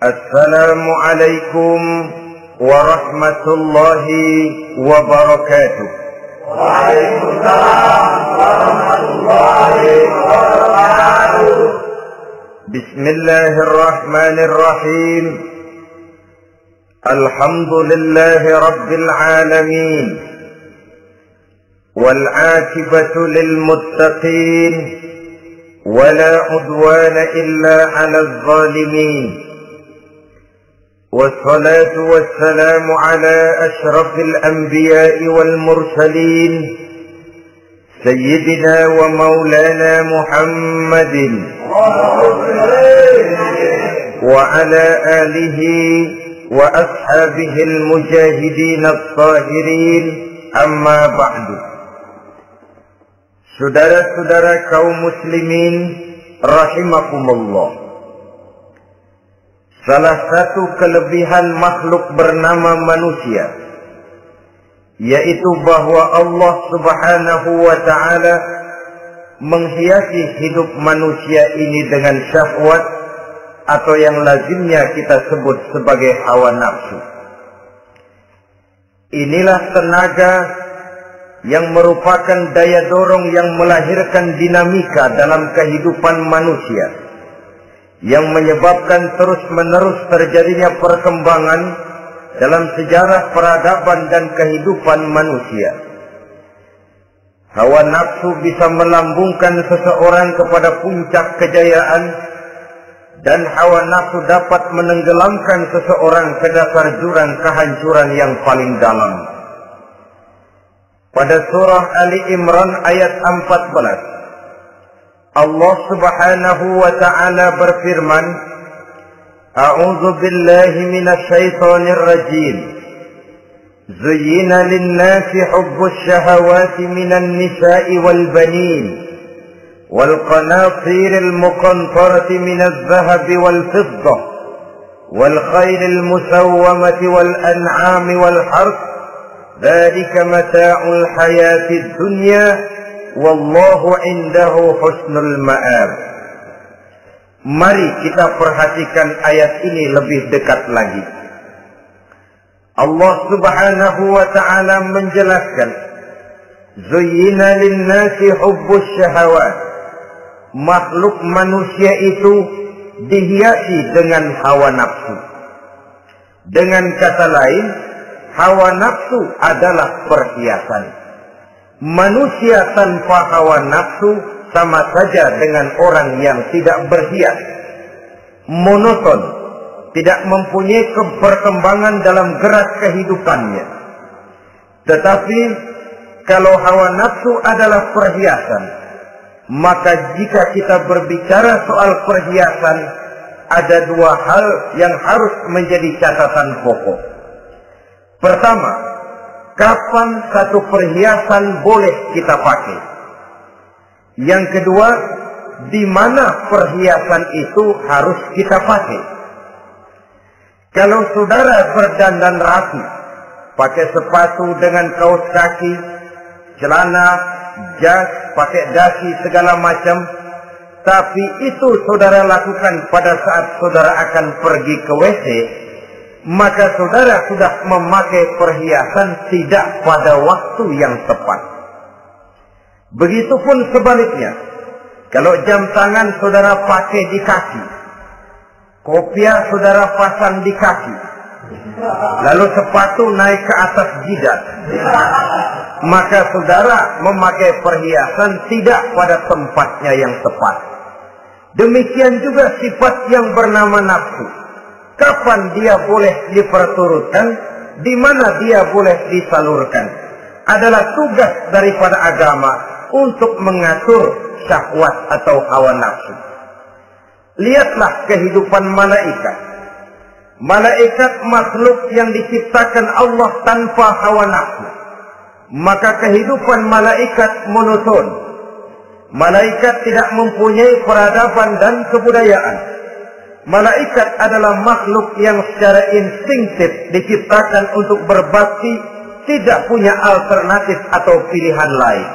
Assalamualaikum warahmatullahi wabarakatuh. Waalaikumsalam warahmatullahi wabarakatuh. Bismillahirrahmanirrahim. Alhamdulillahi rabbil alamin. Wal 'aqibatu lil muttaqin. Wala 'udwana illa 'alal zalimin. والصلاة والسلام على أشرف الأنبياء والمرسلين سيدنا ومولانا محمد وعلى آله وأصحابه المجاهدين الطاهرين أما بعد. Saudara-saudara kaum muslimin rahimakumullah. Salah satu kelebihan makhluk bernama manusia, yaitu bahwa Allah subhanahu wa ta'ala menghiasi hidup manusia ini dengan syahwat atau yang lazimnya kita sebut sebagai hawa nafsu. Inilah tenaga yang merupakan daya dorong yang melahirkan dinamika dalam kehidupan manusia, yang menyebabkan terus-menerus terjadinya perkembangan dalam sejarah peradaban dan kehidupan manusia. Hawa nafsu bisa melambungkan seseorang kepada puncak kejayaan, dan hawa nafsu dapat menenggelamkan seseorang ke dasar jurang kehancuran yang paling dalam. Pada surah Ali Imran ayat 14, Allah subhanahu wa ta'ala berfirman, A'udzu billahi minasy syaithanir rajim. Zuyyina lin-nasi hubbus syahawati minan nisa'i wal banin wal qanatiril muqantarati minadh dhahabi wal fiddah wal khaylil musawwamati wal an'ami wal harth. Dzalika mata'ul hayatid dunya. Wallahu indahu husnul ma'ab. Mari kita perhatikan ayat ini lebih dekat lagi. Allah subhanahu wa ta'ala menjelaskan, Zuyyina linnasi hubbus syahawat. Makhluk manusia itu dihiasi dengan hawa nafsu. Dengan kata lain, hawa nafsu adalah perhiasan. Manusia tanpa hawa nafsu sama saja dengan orang yang tidak berhias, monoton, tidak mempunyai perkembangan dalam gerak kehidupannya. Tetapi kalau hawa nafsu adalah perhiasan, maka jika kita berbicara soal perhiasan, ada dua hal yang harus menjadi catatan pokok. Pertama, kapan satu perhiasan boleh kita pakai? Yang kedua, di mana perhiasan itu harus kita pakai? Kalau saudara berdandan rapi, pakai sepatu dengan kaos kaki, celana, jas, pakai dasi segala macam, tapi itu saudara lakukan pada saat saudara akan pergi ke WC, maka saudara sudah memakai perhiasan tidak pada waktu yang tepat. Begitupun sebaliknya, kalau jam tangan saudara pakai di kaki, kopiah saudara pasang di kaki, lalu sepatu naik ke atas jidat, maka saudara memakai perhiasan tidak pada tempatnya yang tepat. Demikian juga sifat yang bernama nafsu. kapan dia boleh diperturutkan, di mana dia boleh disalurkan. Adalah tugas daripada agama untuk mengatur syahwat atau hawa nafsu. Lihatlah kehidupan malaikat. Malaikat makhluk yang diciptakan Allah tanpa hawa nafsu. Maka kehidupan malaikat monoton. Malaikat tidak mempunyai peradaban dan kebudayaan. Malaikat adalah makhluk yang secara instinktif diciptakan untuk berbakti, tidak punya alternatif atau pilihan lain.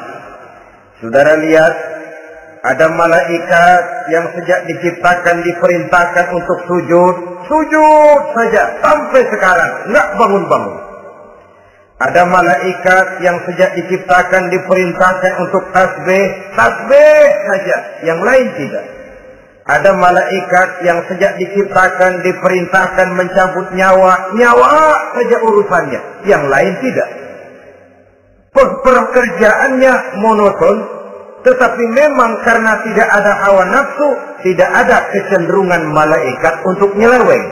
Saudara lihat, ada malaikat yang sejak diciptakan diperintahkan untuk sujud, sujud saja sampai sekarang, enggak bangun-bangun. Ada malaikat yang sejak diciptakan diperintahkan untuk tasbih, tasbih saja, yang lain tidak. Ada malaikat yang sejak diciptakan diperintahkan mencabut nyawa, nyawa saja urusannya, yang lain tidak. Pekerjaannya monoton, tetapi memang karena tidak ada hawa nafsu, tidak ada kecenderungan malaikat untuk nyeleweng.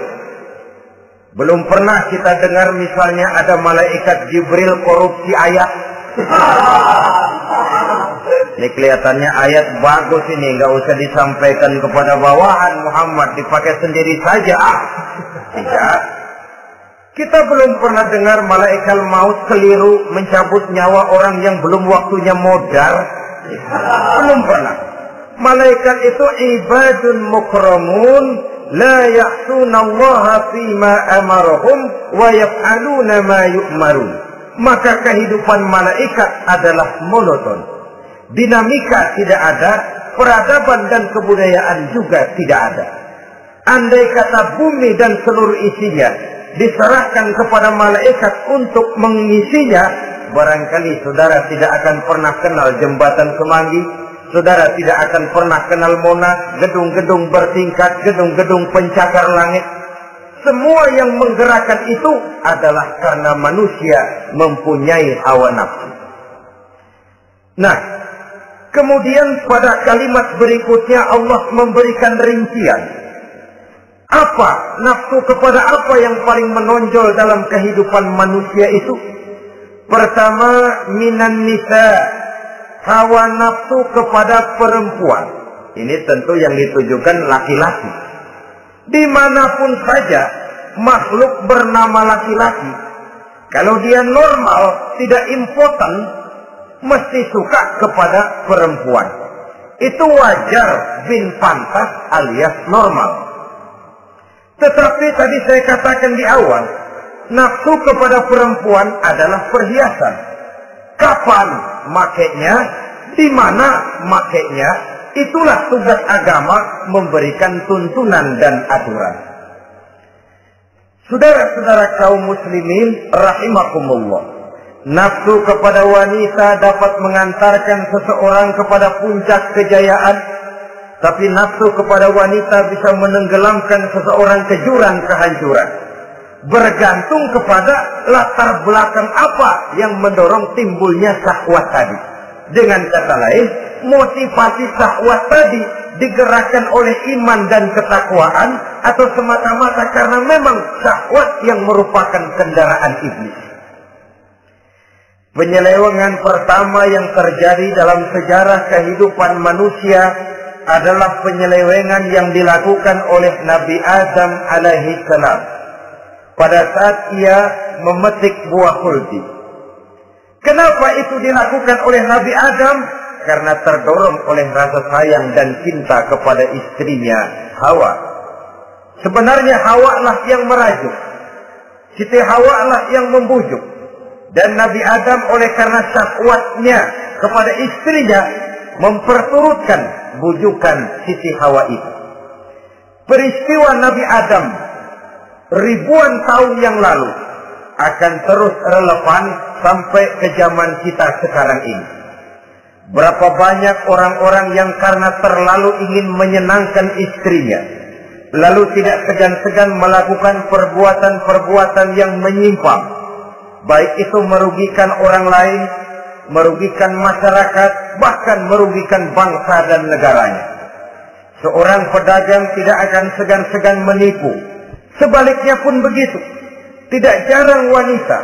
Belum pernah kita dengar misalnya ada malaikat Jibril korupsi ayat. Ini kelihatannya ayat bagus ini, nggak usah disampaikan kepada bawahan Muhammad, dipakai sendiri saja. Tidak. Kita belum pernah dengar malaikat maut keliru mencabut nyawa orang yang belum waktunya modar. Belum pernah. Malaikat itu ibadun mukramun, la ya'sunallaha fima amarahum wa yaf'aluna ma yu'marun. Maka kehidupan malaikat adalah monoton. Dinamika tidak ada, peradaban dan kebudayaan juga tidak ada. Andai kata bumi dan seluruh isinya diserahkan kepada malaikat untuk mengisinya, barangkali saudara tidak akan pernah kenal jembatan Semanggi, saudara tidak akan pernah kenal Monas, gedung-gedung bertingkat, gedung-gedung pencakar langit. Semua yang menggerakkan itu adalah karena manusia mempunyai hawa nafsu. Nah, kemudian pada kalimat berikutnya Allah memberikan rincian. Apa nafsu kepada apa yang paling menonjol dalam kehidupan manusia itu? Pertama, minan nisa, hawa nafsu kepada perempuan. Ini tentu yang ditujukan laki-laki. Dimanapun saja makhluk bernama laki-laki, kalau dia normal, tidak impoten, mesti suka kepada perempuan. Itu wajar, bin pantas alias normal. Tetapi tadi saya katakan di awal, nafsu kepada perempuan adalah perhiasan. Kapan makainya, di mana makainya, itulah tugas agama memberikan tuntunan dan aturan. Saudara-saudara kaum muslimin rahimakumullah, nafsu kepada wanita dapat mengantarkan seseorang kepada puncak kejayaan, tapi nafsu kepada wanita bisa menenggelamkan seseorang ke jurang kehancuran. Bergantung kepada latar belakang apa yang mendorong timbulnya syahwat tadi. Dengan kata lain, motivasi syahwat tadi digerakkan oleh iman dan ketakwaan, atau semata-mata karena memang syahwat yang merupakan kendaraan iblis. Penyelewengan pertama yang terjadi dalam sejarah kehidupan manusia adalah penyelewengan yang dilakukan oleh Nabi Adam alaihi salam pada saat ia memetik buah khuldi. Kenapa itu dilakukan oleh Nabi Adam? Karena terdorong oleh rasa sayang dan cinta kepada istrinya Hawa. Sebenarnya Hawa lah yang merajuk, Siti Hawa lah yang membujuk, dan Nabi Adam oleh karena syahwatnya kepada istrinya memperturutkan bujukan Siti Hawa itu. Peristiwa Nabi Adam ribuan tahun yang lalu akan terus relevan sampai ke zaman kita sekarang ini. Berapa banyak orang-orang yang karena terlalu ingin menyenangkan istrinya, lalu tidak segan-segan melakukan perbuatan-perbuatan yang menyimpang, baik itu merugikan orang lain, merugikan masyarakat, bahkan merugikan bangsa dan negaranya. Seorang pedagang tidak akan segan-segan menipu, Sebaliknya pun begitu. Tidak jarang wanita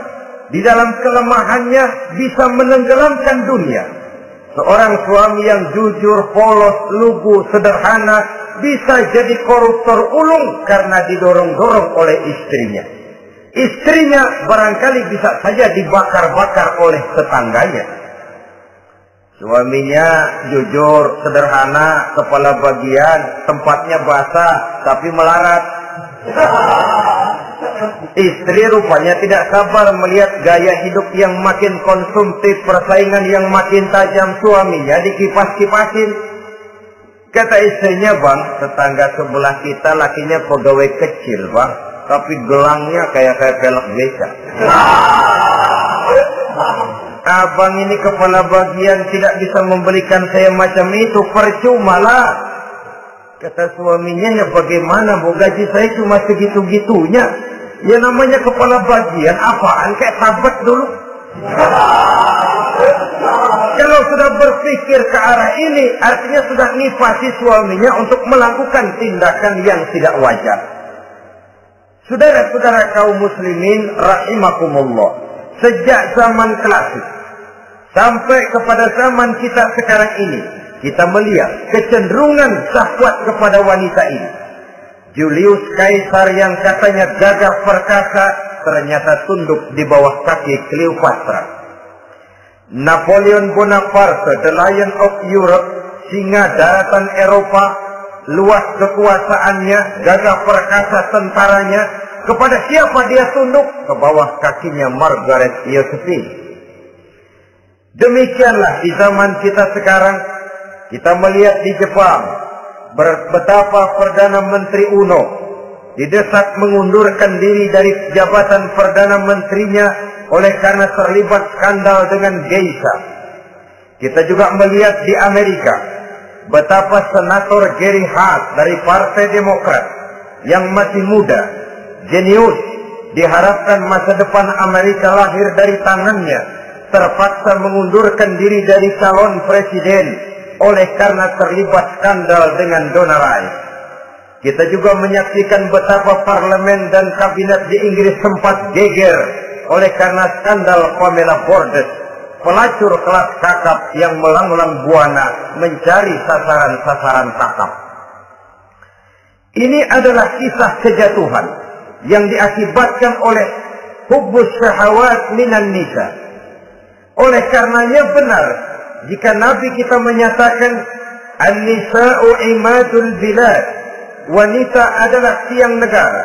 di dalam kelemahannya bisa menenggelamkan dunia. Seorang suami yang jujur, polos, lugu, sederhana bisa jadi koruptor ulung karena didorong-dorong oleh istrinya. Istrinya barangkali bisa saja dibakar-bakar oleh tetangganya. Suaminya jujur, sederhana, kepala bagian, tempatnya basah tapi melarat. Istri rupanya tidak sabar melihat gaya hidup yang makin konsumtif, persaingan yang makin tajam. Suaminya dikipas-kipasin. Kata istrinya, "Bang, tetangga sebelah kita lakinya pegawai kecil, Bang, tapi gelangnya kayak pelek beca. Abang ini kepala bagian tidak bisa membelikan saya macam itu, percuma lah." Kata suaminya, "Ya bagaimana, Bu, gaji saya cuma segitu-gitunya. Ya namanya kepala bagian, apaan, kayak tabat dulu." Kalau sudah berpikir ke arah ini, artinya sudah nifasi suaminya untuk melakukan tindakan yang tidak wajar. Saudara-saudara kaum muslimin rahimakumullah, sejak zaman klasik sampai kepada zaman kita sekarang ini, kita melihat kecenderungan syahwat kepada wanita ini. Julius Caesar yang katanya gagah perkasa ternyata tunduk di bawah kaki Cleopatra. Napoleon Bonaparte, the Lion of Europe, singa daratan Eropa, luas kekuasaannya, gagah perkasa tentaranya, kepada siapa dia tunduk? Ke bawah kakinya Margaret Josephine. Demikianlah di zaman kita sekarang, kita melihat di Jepang, betapa Perdana Menteri Uno didesak mengundurkan diri dari jabatan Perdana Menterinya oleh karena terlibat skandal dengan geisha. Kita juga melihat di Amerika betapa Senator Gary Hart dari Partai Demokrat yang masih muda, jenius, diharapkan masa depan Amerika lahir dari tangannya, terpaksa mengundurkan diri dari calon presiden oleh karena terlibat skandal dengan donor Rice. Kita juga menyaksikan betapa parlemen dan kabinet di Inggris sempat geger oleh karena skandal Pamela Bordes, pelacur kelas kakap yang melanglang buana mencari sasaran-sasaran kakap. Ini adalah kisah kejatuhan yang diakibatkan oleh hubbus syahawat minan nisa. Oleh karenanya benar jika Nabi kita menyatakan an-nisa'u imadul bilad, wanita adalah tiang negara.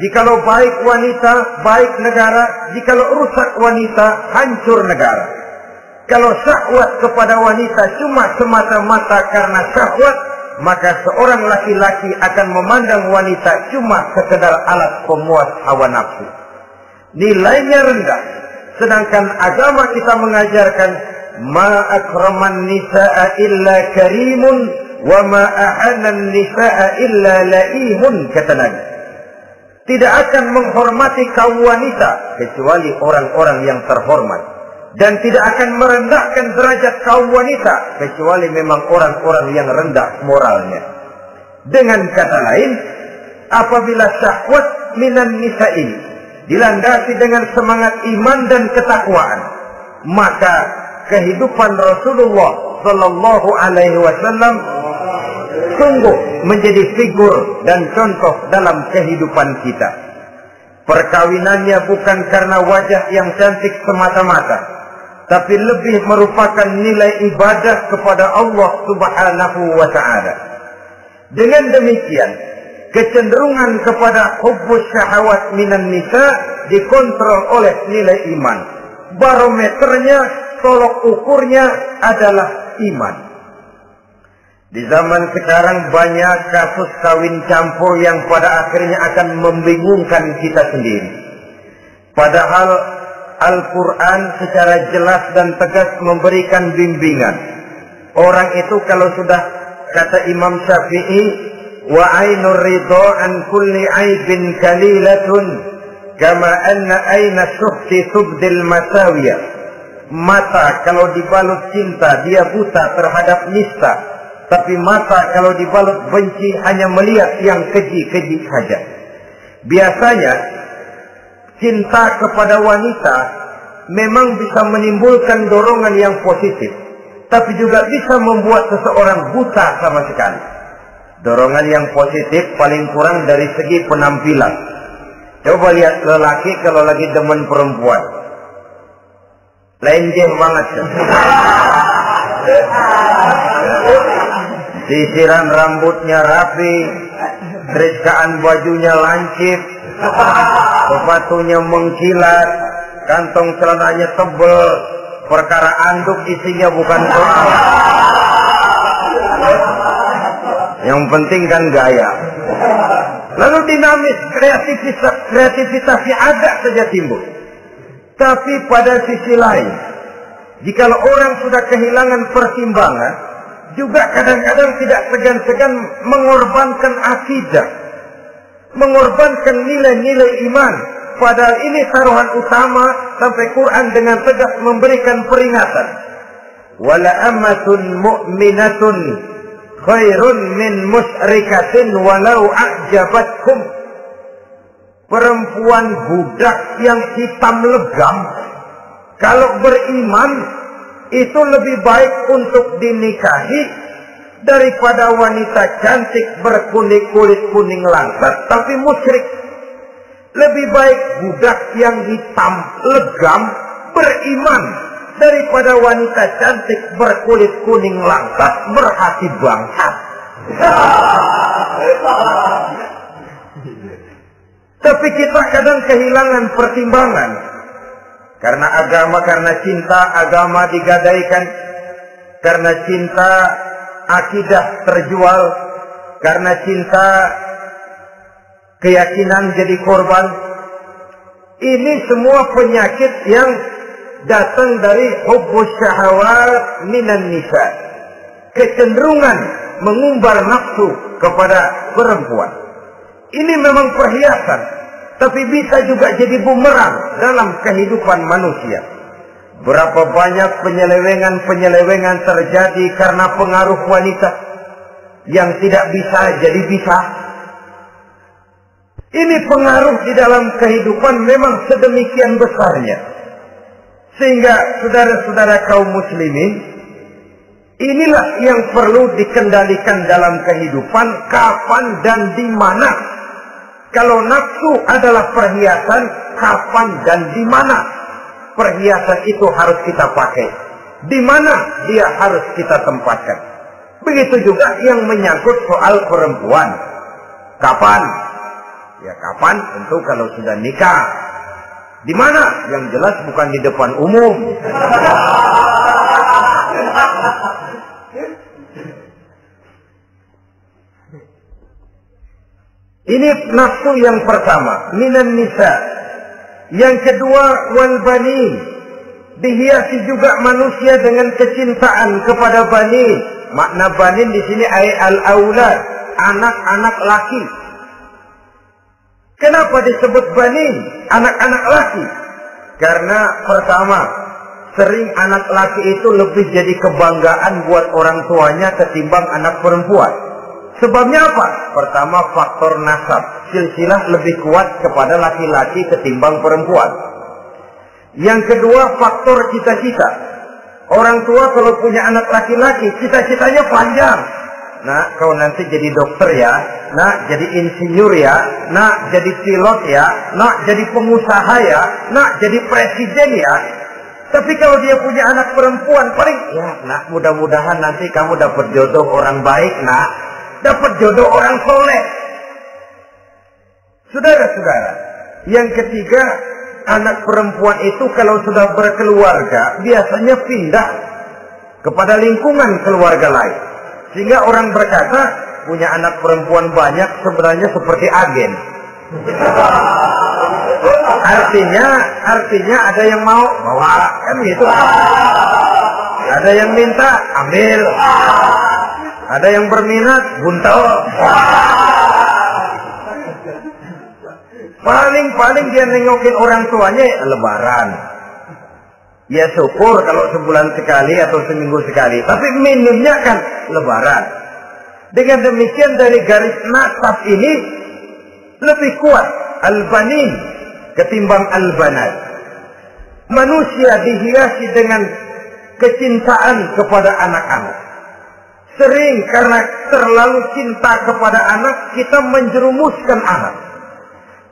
Jikalau baik wanita, baik negara. Jikalau rusak wanita, hancur negara. Kalau syahwat kepada wanita cuma semata-mata karena syahwat, maka seorang laki-laki akan memandang wanita cuma sekedar alat pemuas hawa nafsu. Nilainya rendah. Sedangkan agama kita mengajarkan ma akraman nisa'a illa karimun wa ma ahanan nisa'a illa laimun, kata Nabi. Tidak akan menghormati kaum wanita kecuali orang-orang yang terhormat, dan tidak akan merendahkan derajat kaum wanita kecuali memang orang-orang yang rendah moralnya. Dengan kata lain, apabila syahwat minan nisa ini dilandasi dengan semangat iman dan ketakwaan, maka kehidupan Rasulullah Sallallahu Alaihi Wasallam sungguh menjadi figur dan contoh dalam kehidupan kita. Perkawinannya bukan karena wajah yang cantik semata-mata, tapi lebih merupakan nilai ibadah kepada Allah Subhanahu wa Ta'ala. Dengan demikian, kecenderungan kepada hubbus syahawat minan nisa dikontrol oleh nilai iman. Barometernya, tolok ukurnya adalah iman. Di zaman sekarang banyak kasus kawin campur yang pada akhirnya akan membingungkan kita sendiri. Padahal Al-Quran secara jelas dan tegas memberikan bimbingan. Orang itu kalau sudah, kata Imam Syafi'i, wa ainur ridha an kulli aibin kalilatun kama anna aina syuhti tubdil masawiyah. Mata kalau dibalut cinta dia buta terhadap nista, tapi mata kalau dibalut benci hanya melihat yang keji-keji saja. Biasanya cinta kepada wanita memang bisa menimbulkan dorongan yang positif, tapi juga bisa membuat seseorang buta sama sekali. Dorongan yang positif paling kurang dari segi penampilan. Coba lihat lelaki kalau lagi demen perempuan, lenjeh banget. Sisiran rambutnya rapi, terikaan bajunya lancip, sepatunya mengkilat, kantong celananya tebel, perkara anduk isinya bukan soal. Yang penting kan gaya. Lalu dinamis, kreativitasnya ada saja timbul. Tapi pada sisi lain, jika orang sudah kehilangan pertimbangan, juga kadang-kadang tidak segan-segan mengorbankan akidah, mengorbankan nilai-nilai iman. Padahal ini taruhan utama, sampai Quran dengan tegas memberikan peringatan. Wala ammatun mu'minatun khairun min musyrikatin walau a'jabatkum. Perempuan budak yang hitam legam, kalau beriman, itu lebih baik untuk dinikahi daripada wanita cantik berkulit kuning langsat tapi musyrik. Lebih baik budak yang hitam legam beriman daripada wanita cantik berkulit kuning langsat berhati bangsat. Tapi kita kadang kehilangan pertimbangan. Karena agama, karena cinta agama digadaikan. Karena cinta akidah terjual. Karena cinta keyakinan jadi korban. Ini semua penyakit yang datang dari hubbus syahawat minan nisa. Kecenderungan mengumbar nafsu kepada perempuan. Ini memang perhiasan, tapi bisa juga jadi bumerang dalam kehidupan manusia. Berapa banyak penyelewengan terjadi karena pengaruh wanita yang tidak bisa jadi bisa. Ini pengaruh di dalam kehidupan memang sedemikian besarnya. Sehingga saudara-saudara kaum muslimin, inilah yang perlu dikendalikan dalam kehidupan, kapan dan di mana. Kalau nafsu adalah perhiasan, kapan dan di mana perhiasan itu harus kita pakai. Di mana dia harus kita tempatkan. Begitu juga yang menyangkut soal perempuan. Kapan? Ya kapan? Tentu kalau sudah nikah. Di mana? Yang jelas bukan di depan umum. Ini nafsu yang pertama, minan nisa. Yang kedua, wal banin. Dihiasi juga manusia dengan kecintaan kepada banin. Makna banin di sini al-aulad, anak-anak laki. Kenapa disebut banin, anak-anak laki? Karena pertama, sering anak laki itu lebih jadi kebanggaan buat orang tuanya ketimbang anak perempuan. Sebabnya apa? Pertama, faktor nasab. Silsilah lebih kuat kepada laki-laki ketimbang perempuan. Yang kedua, faktor cita-cita. Orang tua kalau punya anak laki-laki, cita-citanya panjang. Nah, kau nanti jadi dokter ya. Nah, jadi insinyur ya. Nah, jadi pilot ya. Nah, jadi pengusaha ya. Nah, jadi presiden ya. Tapi kalau dia punya anak perempuan, paling, ya nak, mudah-mudahan nanti kamu dapat jodoh orang baik nak. Dapat jodoh orang soleh. Saudara-saudara, yang ketiga, anak perempuan itu kalau sudah berkeluarga, biasanya pindah kepada lingkungan keluarga lain. Sehingga orang berkata, punya anak perempuan banyak sebenarnya seperti agen. Artinya ada yang mau bawa, kan gitu. Ada yang minta, ambil. Ada yang berminat, buntel. Paling dia nengokin orang tuanya lebaran. Ya syukur kalau sebulan sekali atau seminggu sekali. Tapi minimnya kan lebaran. Dengan demikian dari garis nasab ini lebih kuat al-banin ketimbang al-banat. Manusia dihiasi dengan kecintaan kepada anak-anak. Sering karena terlalu cinta kepada anak, kita menjerumuskan anak.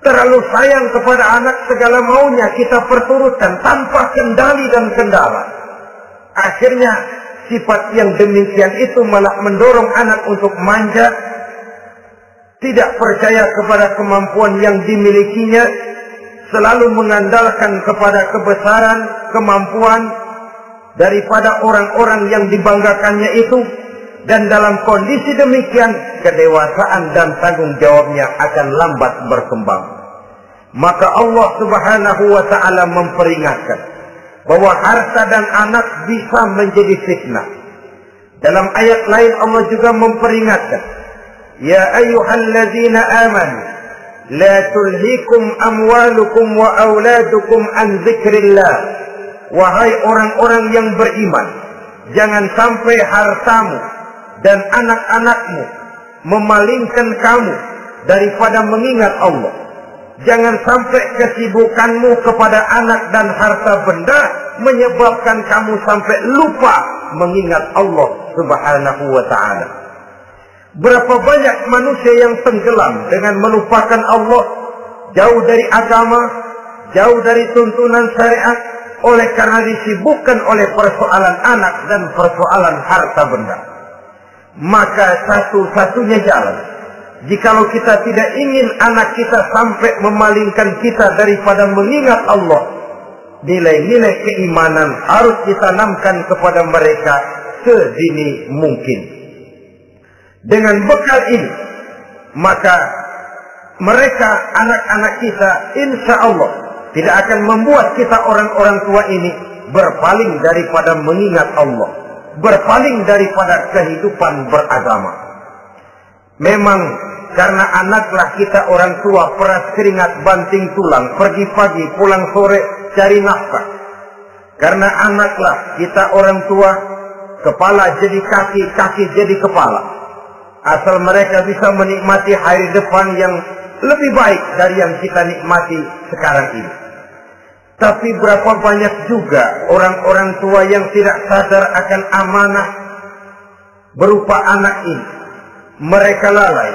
Terlalu sayang kepada anak, segala maunya kita perturutkan tanpa kendali dan kendala. Akhirnya sifat yang demikian itu malah mendorong anak untuk manja, tidak percaya kepada kemampuan yang dimilikinya, selalu mengandalkan kepada kebesaran, kemampuan daripada orang-orang yang dibanggakannya itu. Dan dalam kondisi demikian, kedewasaan dan tanggung jawabnya akan lambat berkembang. Maka Allah Subhanahu wa ta'ala memperingatkan bahwa harta dan anak bisa menjadi fitnah. Dalam ayat lain Allah juga memperingatkan, ya ayyuhalladzina amanu la tulhikum amwalukum wa auladukum an dzikrillah. Wahai orang-orang yang beriman, jangan sampai hartamu dan anak-anakmu memalingkan kamu daripada mengingat Allah. Jangan sampai kesibukanmu kepada anak dan harta benda menyebabkan kamu sampai lupa mengingat Allah Subhanahu wa ta'ala. Berapa banyak manusia yang tenggelam dengan melupakan Allah, jauh dari agama, jauh dari tuntunan syariat, oleh karena disibukkan oleh persoalan anak dan persoalan harta benda. Maka satu-satunya jalan, jikalau kita tidak ingin anak kita sampai memalingkan kita daripada mengingat Allah, nilai-nilai keimanan harus ditanamkan kepada mereka sedini mungkin. Dengan bekal ini, maka mereka, anak-anak kita, insya Allah tidak akan membuat kita orang-orang tua ini berpaling daripada mengingat Allah, berpaling daripada kehidupan beragama. Memang karena anaklah kita orang tua peras keringat banting tulang, pergi pagi pulang sore cari nafkah. Karena anaklah kita orang tua, kepala jadi kaki, kaki jadi kepala. Asal mereka bisa menikmati hari depan yang lebih baik dari yang kita nikmati sekarang ini. Tapi berapa banyak juga orang-orang tua yang tidak sadar akan amanah berupa anak ini. Mereka lalai,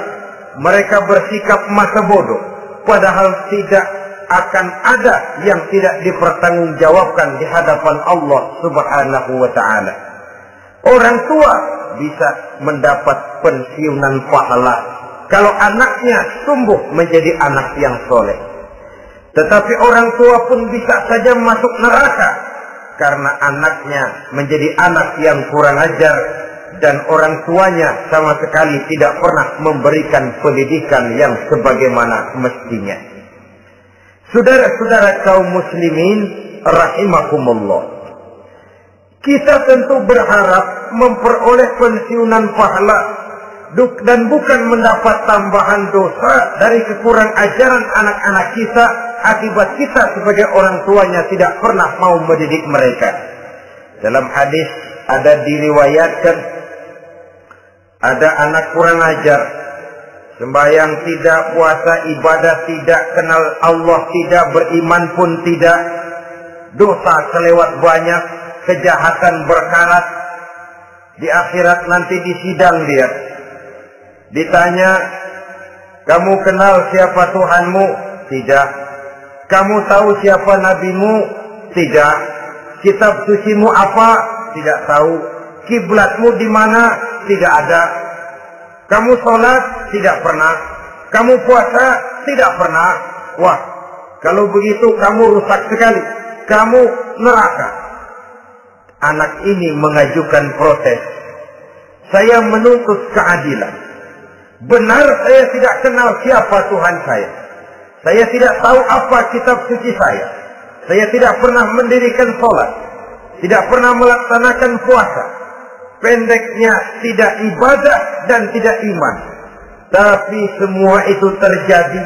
mereka bersikap masa bodoh, padahal tidak akan ada yang tidak dipertanggungjawabkan di hadapan Allah Subhanahu wa ta'ala. Orang tua bisa mendapat pensiunan pahala kalau anaknya tumbuh menjadi anak yang soleh. Tetapi orang tua pun bisa saja masuk neraka karena anaknya menjadi anak yang kurang ajar dan orang tuanya sama sekali tidak pernah memberikan pendidikan yang sebagaimana mestinya. Saudara-saudara kaum muslimin rahimakumullah, kita tentu berharap memperoleh pensiunan pahala dan bukan mendapat tambahan dosa dari kekurang ajaran anak-anak kita akibat kita sebagai orang tuanya tidak pernah mau mendidik mereka. Dalam hadis ada diriwayatkan, ada anak kurang ajar, sembahyang tidak, puasa ibadah tidak, kenal Allah tidak, beriman pun tidak, dosa kelewat banyak, kejahatan berkarat. Di akhirat nanti disidang dia, ditanya, kamu kenal siapa Tuhanmu? Tidak. Kamu tahu siapa nabimu? Tidak. Kitab sucimu apa? Tidak tahu. Kiblatmu di mana? Tidak ada. Kamu sholat? Tidak pernah. Kamu puasa? Tidak pernah. Wah, kalau begitu kamu rusak sekali. Kamu neraka. Anak ini mengajukan protes. Saya menuntut keadilan. Benar saya tidak kenal siapa Tuhan saya. Saya tidak tahu apa kitab suci saya. Saya tidak pernah mendirikan sholat. Tidak pernah melaksanakan puasa. Pendeknya tidak ibadah dan tidak iman. Tapi semua itu terjadi.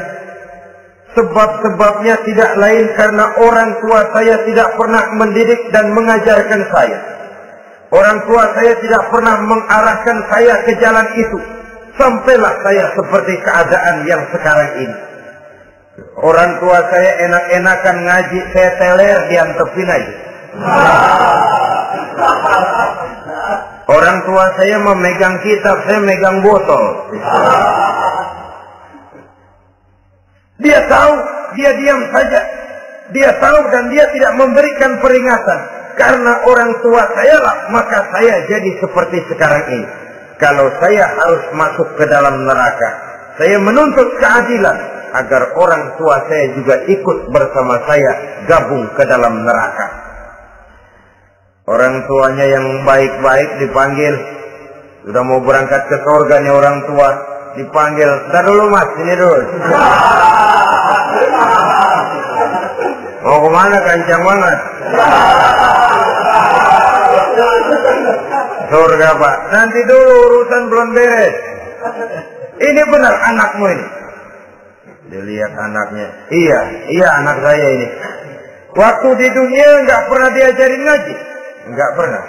Sebab-sebabnya tidak lain karena orang tua saya tidak pernah mendidik dan mengajarkan saya. Orang tua saya tidak pernah mengarahkan saya ke jalan itu. Sampailah saya seperti keadaan yang sekarang ini. Orang tua saya enak-enakan ngaji, saya teler diantepin aja. Orang tua saya memegang kitab, saya megang botol. Dia tahu, dia diam saja. Dia tahu dan dia tidak memberikan peringatan. Karena orang tua saya lah, maka saya jadi seperti sekarang ini. Kalau saya harus masuk ke dalam neraka, saya menuntut keadilan agar orang tua saya juga ikut bersama saya gabung ke dalam neraka. Orang tuanya yang baik-baik dipanggil, sudah mau berangkat ke surga nih orang tua, dipanggil, "Ntar dulu mas, ini dulu." Mau kemana, kencang banget? Surga pak, nanti dulu urusan belum beres. Ini benar anakmu ini. Dilihat anaknya, iya anak saya ini. Waktu di dunia nggak pernah diajarin ngaji, nggak pernah.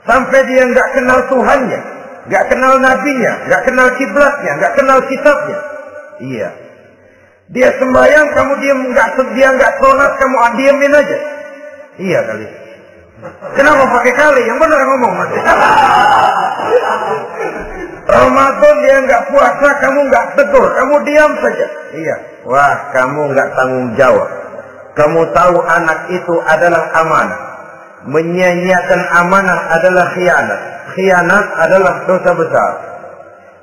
Sampai dia nggak kenal Tuhannya, nggak kenal nabinya, nggak kenal kiblatnya, nggak kenal kitabnya. Iya. Dia sembahyang, kamu dia nggak sholat, kamu diemin aja. Iya kali. Kenapa pakai kali? Yang benar ngomong mas. Ramadan dia nggak puasa, kamu nggak tegur, kamu diam saja. Iya. Wah, kamu nggak tanggung jawab. Kamu tahu anak itu adalah amanah. Menyia-nyiakan amanah adalah khianat. Khianat adalah dosa besar.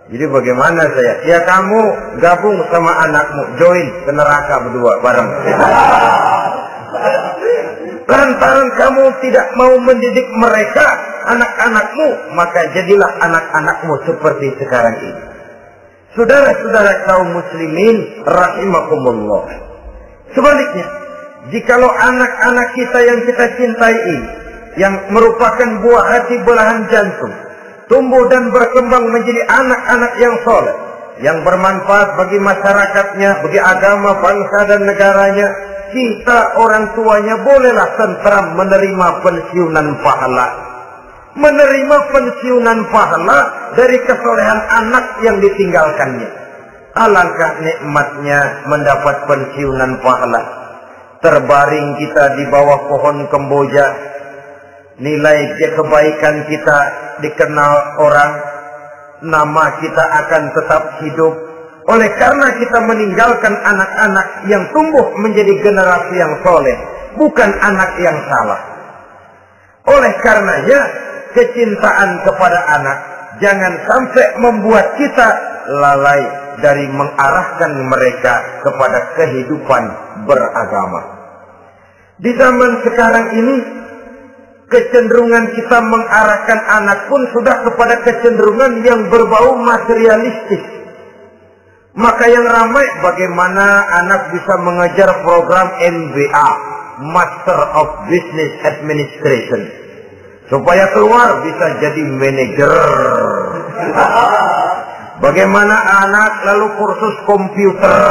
Jadi bagaimana saya? Ya kamu gabung sama anakmu, join ke neraka berdua bareng. Lantaran kamu tidak mau mendidik mereka, anak-anakmu, maka jadilah anak-anakmu seperti sekarang ini. Saudara-saudara kaum muslimin rahimakumullah. Sebaliknya, jikalau anak-anak kita yang kita cintai ini, yang merupakan buah hati belahan jantung, tumbuh dan berkembang menjadi anak-anak yang soleh, yang bermanfaat bagi masyarakatnya, bagi agama, bangsa dan negaranya, kita orang tuanya bolehlah tentram menerima pensiunan pahala. Menerima pensiunan pahala dari kesolehan anak yang ditinggalkannya. Alangkah nikmatnya mendapat pensiunan pahala. Terbaring kita di bawah pohon kemboja, nilai kebaikan kita dikenal orang, nama kita akan tetap hidup. Oleh karena kita meninggalkan anak-anak yang tumbuh menjadi generasi yang soleh, bukan anak yang salah. Oleh karenanya, kecintaan kepada anak jangan sampai membuat kita lalai dari mengarahkan mereka kepada kehidupan beragama. Di zaman sekarang ini, kecenderungan kita mengarahkan anak pun sudah kepada kecenderungan yang berbau materialistis. Maka yang ramai bagaimana anak bisa mengejar program MBA, Master of Business Administration, supaya keluar bisa jadi manajer. Bagaimana anak lalu kursus komputer,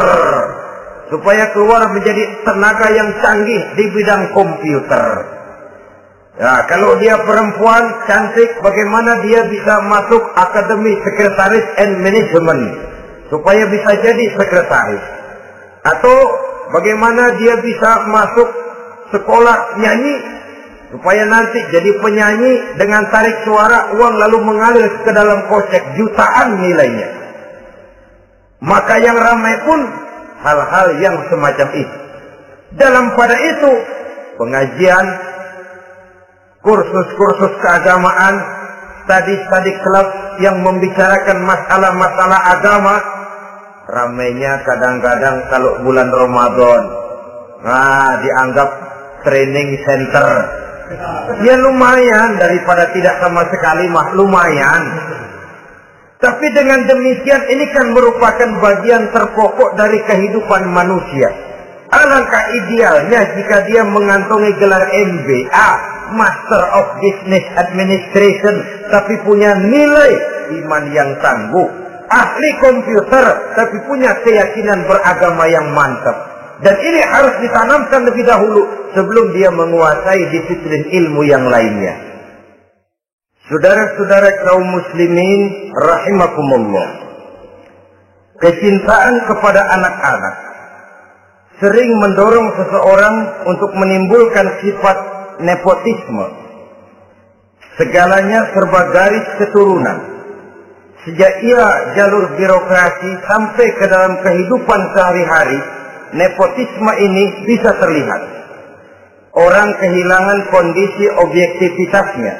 supaya keluar menjadi tenaga yang canggih di bidang komputer. Ya, kalau dia perempuan cantik, bagaimana dia bisa masuk Akademi Sekretaris and Management, supaya bisa jadi sekretaris. Atau bagaimana dia bisa masuk sekolah nyanyi, supaya nanti jadi penyanyi dengan tarik suara, uang lalu mengalir ke dalam kocek jutaan nilainya. Maka yang ramai pun hal-hal yang semacam itu. Dalam pada itu, pengajian, kursus-kursus keagamaan, studi-studi klub yang membicarakan masalah-masalah agama, ramainya kadang-kadang kalau bulan Ramadan, dianggap training center. Ya lumayan, daripada tidak sama sekali mah lumayan. Tapi dengan demikian ini kan merupakan bagian terpokok dari kehidupan manusia. Alangkah idealnya jika dia mengantongi gelar MBA, Master of Business Administration, tapi punya nilai iman yang tangguh, ahli komputer, tapi punya keyakinan beragama yang mantap. Dan ini harus ditanamkan lebih dahulu sebelum dia menguasai disiplin ilmu yang lainnya. Saudara-saudara kaum muslimin rahimakumullah, kecintaan kepada anak-anak sering mendorong seseorang untuk menimbulkan sifat nepotisme. Segalanya serba garis keturunan. Sejak ia jalur birokrasi sampai ke dalam kehidupan sehari-hari, nepotisme ini bisa terlihat. Orang kehilangan kondisi objektivitasnya.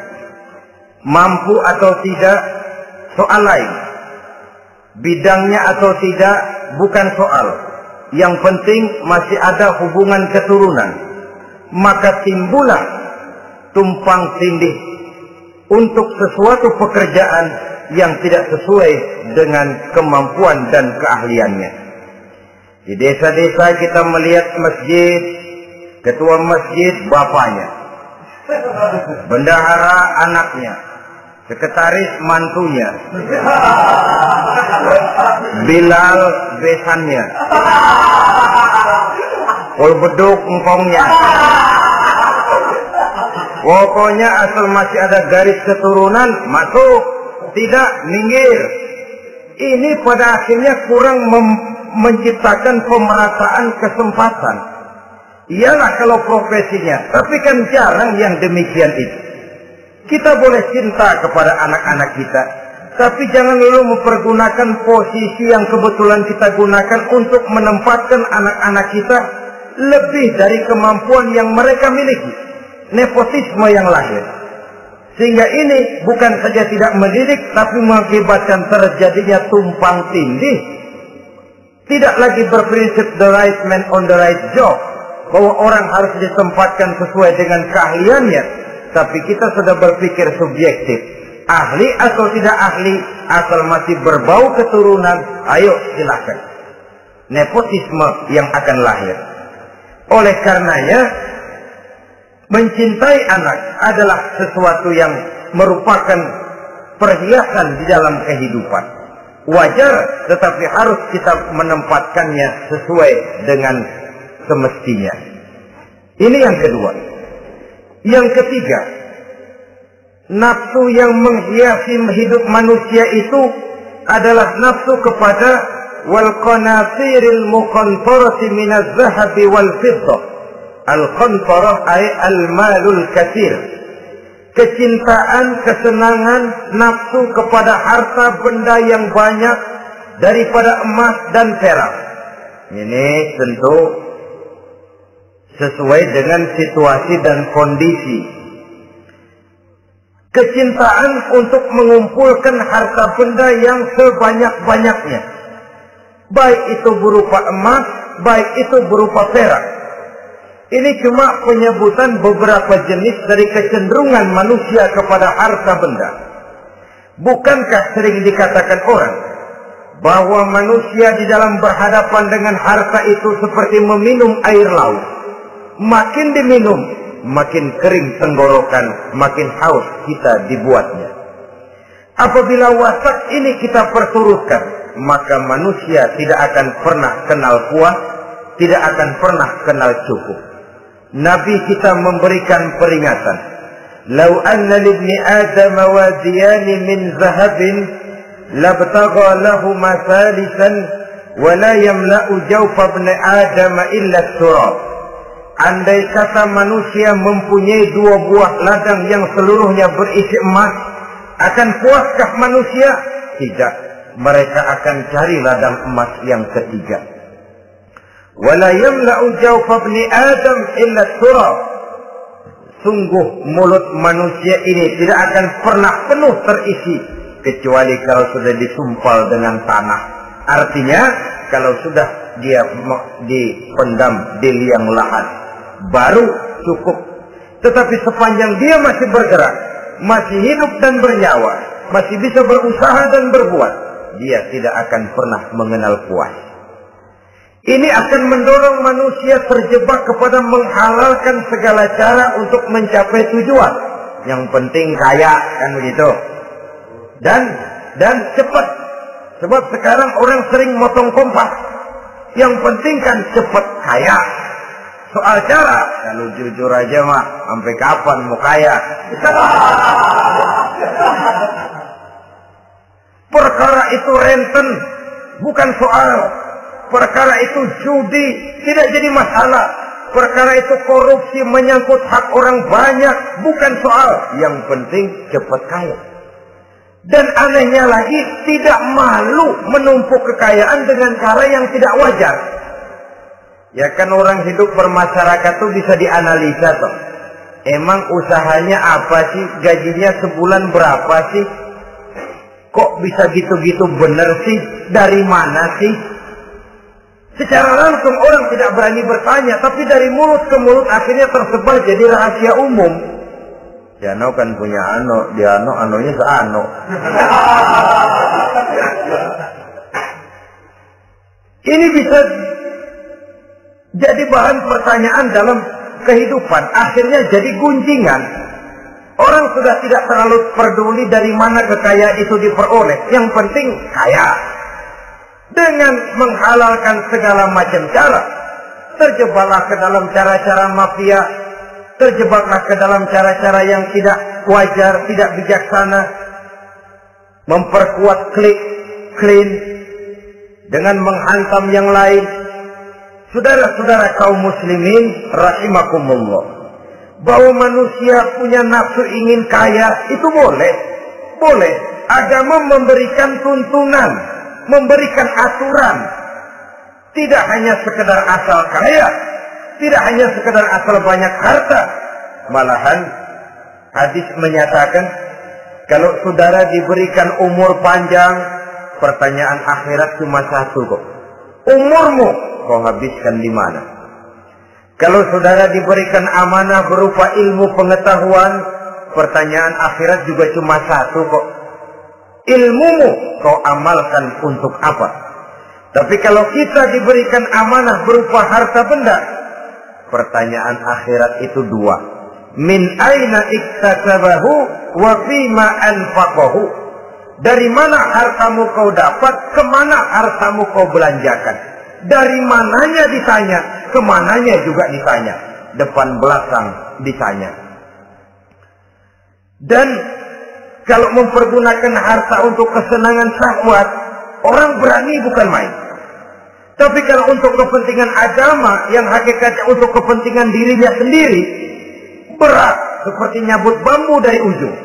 Mampu atau tidak, soal lain. Bidangnya atau tidak, bukan soal. Yang penting masih ada hubungan keturunan. Maka timbullah tumpang tindih untuk sesuatu pekerjaan yang tidak sesuai dengan kemampuan dan keahliannya. Di desa-desa kita melihat masjid, ketua masjid bapaknya, bendahara anaknya, sekretaris mantunya, Bilal besannya, beduk engkongnya. Pokoknya asal masih ada garis keturunan, masuk. Tidak, minggir. Ini pada akhirnya kurang menciptakan pemerataan kesempatan. Iyalah kalau profesinya, tapi kan jarang yang demikian itu. Kita boleh cinta kepada anak-anak kita, tapi jangan lalu mempergunakan posisi yang kebetulan kita gunakan untuk menempatkan anak-anak kita lebih dari kemampuan yang mereka miliki. Nepotisme yang lahir. Sehingga ini bukan saja tidak mendidik, tapi mengakibatkan terjadinya tumpang tindih. Tidak lagi berprinsip the right man on the right job, bahwa orang harus ditempatkan sesuai dengan keahliannya, tapi kita sudah berpikir subjektif. Ahli atau tidak ahli, asal masih berbau keturunan, ayo silakan. Nepotisme yang akan lahir. Oleh karenanya, mencintai anak adalah sesuatu yang merupakan perhiasan di dalam kehidupan. Wajar, tetapi harus kita menempatkannya sesuai dengan semestinya. Ini yang kedua. Yang ketiga, nafsu yang menghiasi hidup manusia itu adalah nafsu kepada wal qanatiril muqantarati minaz zahabi wal fiddah. Al-qantarah ay al-malul katsir. Kecintaan, kesenangan, nafsu kepada harta benda yang banyak daripada emas dan perak. Ini tentu sesuai dengan situasi dan kondisi. Kecintaan untuk mengumpulkan harta benda yang sebanyak-banyaknya. Baik itu berupa emas, baik itu berupa perak. Ini cuma penyebutan beberapa jenis dari kecenderungan manusia kepada harta benda. Bukankah sering dikatakan orang bahwa manusia di dalam berhadapan dengan harta itu seperti meminum air laut. Makin diminum, makin kering tenggorokan, makin haus kita dibuatnya. Apabila watak ini kita perturutkan, maka manusia tidak akan pernah kenal puas, tidak akan pernah kenal cukup. Nabi kita memberikan peringatan. Lau anna libni Adam wadiyani min zahabin labtagha lahu masalisan wa la yamla'u jawfa ibn Adam illa turab. Andai kata manusia mempunyai dua buah ladang yang seluruhnya berisi emas, akan puaskah manusia? Tidak. Mereka akan cari ladang emas yang ketiga. Wala yamla'u jawfa ibni Adam illa turab. Sungguh mulut manusia ini tidak akan pernah penuh terisi kecuali kalau sudah disumpal dengan tanah. Artinya kalau sudah dia dipendam di liang lahat baru cukup. Tetapi sepanjang dia masih bergerak, masih hidup dan bernyawa, masih bisa berusaha dan berbuat, dia tidak akan pernah mengenal puas. Ini akan mendorong manusia terjebak kepada menghalalkan segala cara untuk mencapai tujuan. Yang penting kaya, kan begitu. Dan cepat. Sebab sekarang orang sering motong kompas. Yang penting kan cepat kaya. Soal cara, kalau jujur aja mah, sampai kapan mau kaya? Perkara itu renten, bukan soal Perkara itu judi tidak jadi masalah. Perkara itu korupsi menyangkut hak orang banyak, bukan soal. Yang penting cepat kaya. Dan anehnya lagi, tidak malu menumpuk kekayaan dengan cara yang tidak wajar. Ya kan orang hidup bermasyarakat tuh bisa dianalisa toh. Emang usahanya apa sih? Gajinya sebulan berapa sih? Kok bisa gitu-gitu bener sih? Dari mana sih? Secara langsung orang tidak berani bertanya, tapi dari mulut ke mulut akhirnya tersebar jadi rahasia umum. Jano kan punya ano, dia anonya seano. Ini bisa jadi bahan pertanyaan dalam kehidupan, akhirnya jadi gunjingan. Orang sudah tidak terlalu peduli dari mana kekayaan itu diperoleh, yang penting kaya. Dengan menghalalkan segala macam cara, terjebaklah ke dalam cara-cara mafia, terjebaklah ke dalam cara-cara yang tidak wajar, tidak bijaksana, memperkuat klaim dengan menghantam yang lain. Saudara-saudara kaum muslimin rahimakumullah, bahwa manusia punya nafsu ingin kaya itu boleh. Agama memberikan tuntunan, memberikan aturan. Tidak hanya sekedar asal kaya, tidak hanya sekedar asal banyak harta. Malahan hadis menyatakan, kalau saudara diberikan umur panjang, pertanyaan akhirat cuma satu kok. Umurmu kau habiskan di mana? Kalau saudara diberikan amanah berupa ilmu pengetahuan, pertanyaan akhirat juga cuma satu kok. Ilmumu kau amalkan untuk apa? Tapi kalau kita diberikan amanah berupa harta benda, pertanyaan akhirat itu dua. Min aina iktasabahu wa fima anfaqahu. Dari mana hartamu kau dapat, kemana hartamu kau belanjakan. Dari mananya ditanya, kemananya juga ditanya. Depan belakang ditanya. Dan kalau mempergunakan harta untuk kesenangan syahwat, orang berani bukan main. Tapi kalau untuk kepentingan agama, yang hakikatnya untuk kepentingan dirinya sendiri, berat seperti nyabut bambu dari ujung.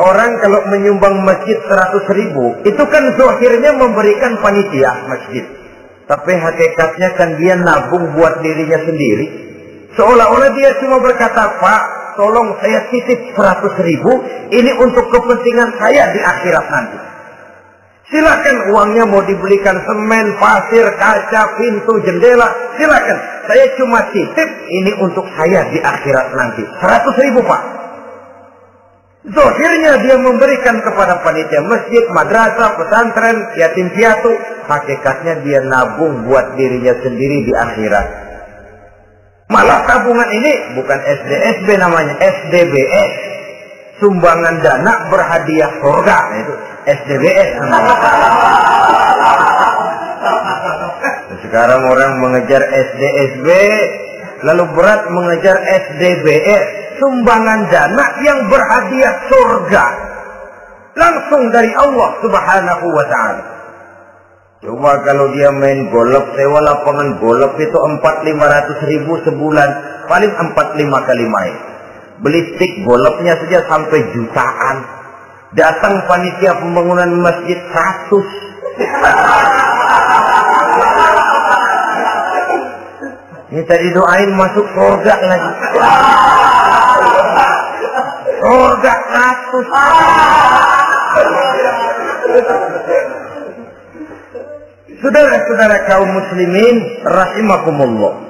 Orang kalau menyumbang masjid 100.000, itu kan zahirnya memberikan panitia masjid. Tapi hakikatnya kan dia nabung buat dirinya sendiri. Seolah-olah dia cuma berkata, Pak, tolong saya titip 100.000, ini untuk kepentingan saya di akhirat nanti. Silakan uangnya mau dibelikan semen, pasir, kaca, pintu, jendela, silakan. Saya cuma titip, ini untuk saya di akhirat nanti. 100.000 Pak. Zahirnya dia memberikan kepada panitia masjid, madrasah, pesantren, yatim piatu. Hakikatnya dia nabung buat dirinya sendiri di akhirat. Malah tabungan ini bukan SDSB namanya, SDBS. Sumbangan dana berhadiah surga. Nah, itu SDBS namanya. Sekarang orang mengejar SDSB, lalu berat mengejar SDBS. Sumbangan dana yang berhadiah surga. Langsung dari Allah subhanahu wa ta'ala. Coba kalau dia main golf, sewa lapangan golf itu 400-500 sebulan. Paling 4-5 kali main. Beli stick golfnya saja sampai jutaan. Datang panitia pembangunan masjid 100. Minta didoain masuk surga lagi. Surga 100. Saudara-saudara kaum muslimin rahimakumullah,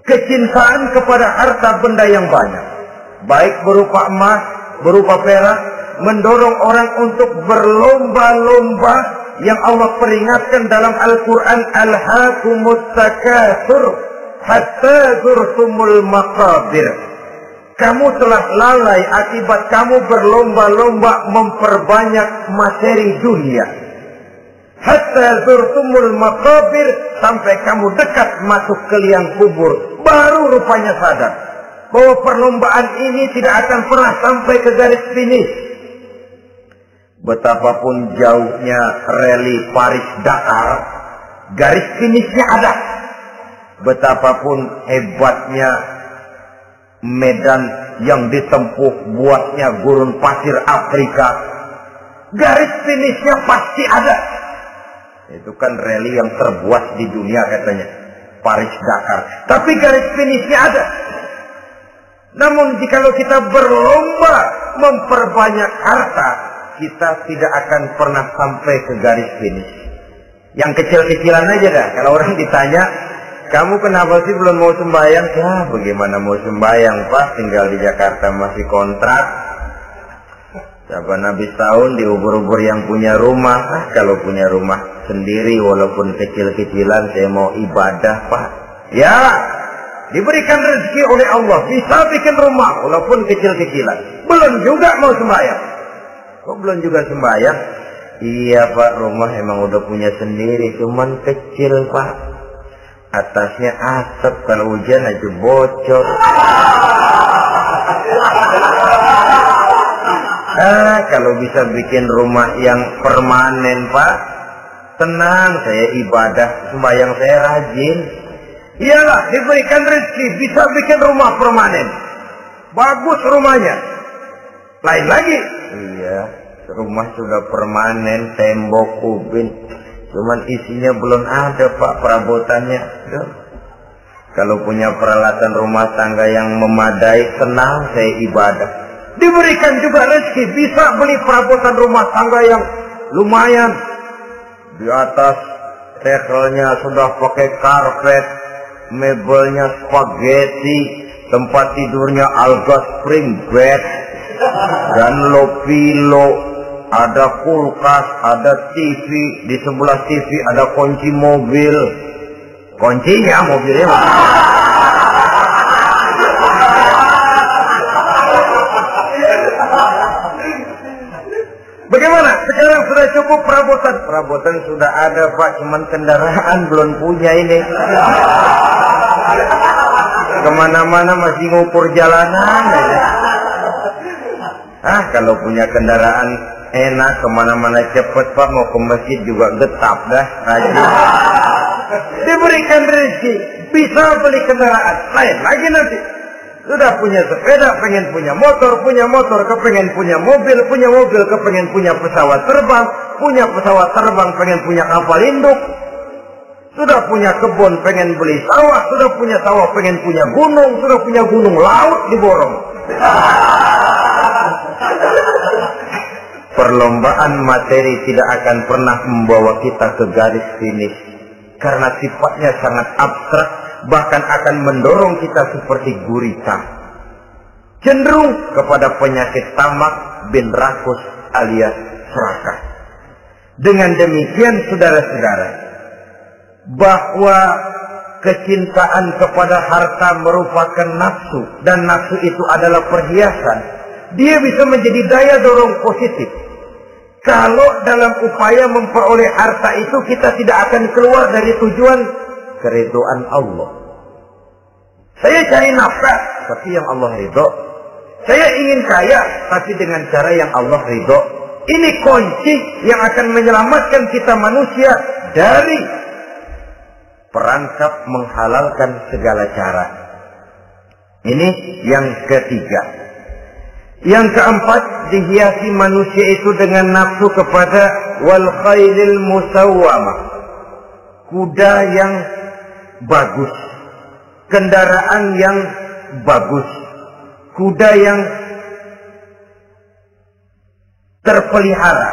kecintaan kepada harta benda yang banyak, baik berupa emas, berupa perak, mendorong orang untuk berlomba-lomba yang Allah peringatkan dalam Al-Quran, Alhaakumut takatsur hatta zurtumul maqabir. Kamu telah lalai akibat kamu berlomba-lomba memperbanyak materi dunia. Hatta zurtumul maqabir, sampai kamu dekat masuk ke liang kubur, baru rupanya sadar bahwa perlombaan ini tidak akan pernah sampai ke garis finish. Betapapun jauhnya rally Paris-Dakar, garis finishnya ada. Betapapun hebatnya medan yang ditempuh buatnya gurun pasir Afrika, garis finishnya pasti ada. Itu kan rally yang terbuat di dunia katanya, Paris Dakar. Tapi garis finishnya ada. Namun jikalau kita berlomba memperbanyak harta, kita tidak akan pernah sampai ke garis finish. Yang kecil-kecilan aja dah. Kalau orang ditanya, kamu kenapa sih belum mau sembahyang? Ya bagaimana mau sembahyang Pak, tinggal di Jakarta masih kontrak. Saban habis tahun diubur-ubur yang punya rumah. Kalau punya rumah sendiri walaupun kecil-kecilan, saya mau ibadah Pak. Ya, diberikan rezeki oleh Allah, bisa bikin rumah walaupun kecil-kecilan. Belum juga mau sembahyang. Kok belum juga sembahyang? Iya Pak, rumah emang udah punya sendiri, cuman kecil Pak. Atasnya asap, kalau hujan aja bocor. Kalau bisa bikin rumah yang permanen Pak, tenang, saya ibadah, sembahyang saya rajin. Iyalah, diberikan rezeki, bisa bikin rumah permanen. Bagus rumahnya. Lain lagi. Iya, rumah sudah permanen, tembok, ubin. Cuman isinya belum ada Pak, perabotannya. Duh. Kalau punya peralatan rumah tangga yang memadai, tenang, saya ibadah. Diberikan juga rezeki, bisa beli perabotan rumah tangga yang lumayan. Di atas tekelnya sudah pakai karpet, mebelnya spaghetti, tempat tidurnya alga spring bed, dan Pilo, ada kulkas, ada TV, di sebelah TV ada kunci mobil. Kuncinya mobilnya. Bagaimana? Sekarang sudah cukup perabotan? Perabotan sudah ada Pak, cuman kendaraan belum punya ini. Kemana-mana masih ngukur jalanan. Kalau punya kendaraan enak, kemana-mana cepet Pak, mau ke masjid juga getap dah, rajin. Diberikan rezeki, bisa beli kendaraan. Lain lagi nanti. Sudah punya sepeda, pengen punya motor, kepengen punya mobil, kepengen punya pesawat terbang, pengen punya kapal induk. Sudah punya kebun, pengen beli sawah, sudah punya sawah, pengen punya gunung, sudah punya gunung, laut diborong. Perlombaan materi tidak akan pernah membawa kita ke garis finish. Karena sifatnya sangat abstrak, bahkan akan mendorong kita seperti gurita. Cenderung kepada penyakit tamak bin rakus alias serakah. Dengan demikian saudara-saudara, bahwa kecintaan kepada harta merupakan nafsu, dan nafsu itu adalah perhiasan, dia bisa menjadi daya dorong positif. Kalau dalam upaya memperoleh harta itu kita tidak akan keluar dari tujuan keridhaan Allah. Saya cari nafkah, tapi yang Allah ridho. Saya ingin kaya, tapi dengan cara yang Allah ridho. Ini kunci yang akan menyelamatkan kita manusia dari perangkap menghalalkan segala cara. Ini yang ketiga. Yang keempat, dihiasi manusia itu dengan nafsu kepada wal khailil musawwamah, kuda yang bagus, kendaraan yang bagus, kuda yang terpelihara.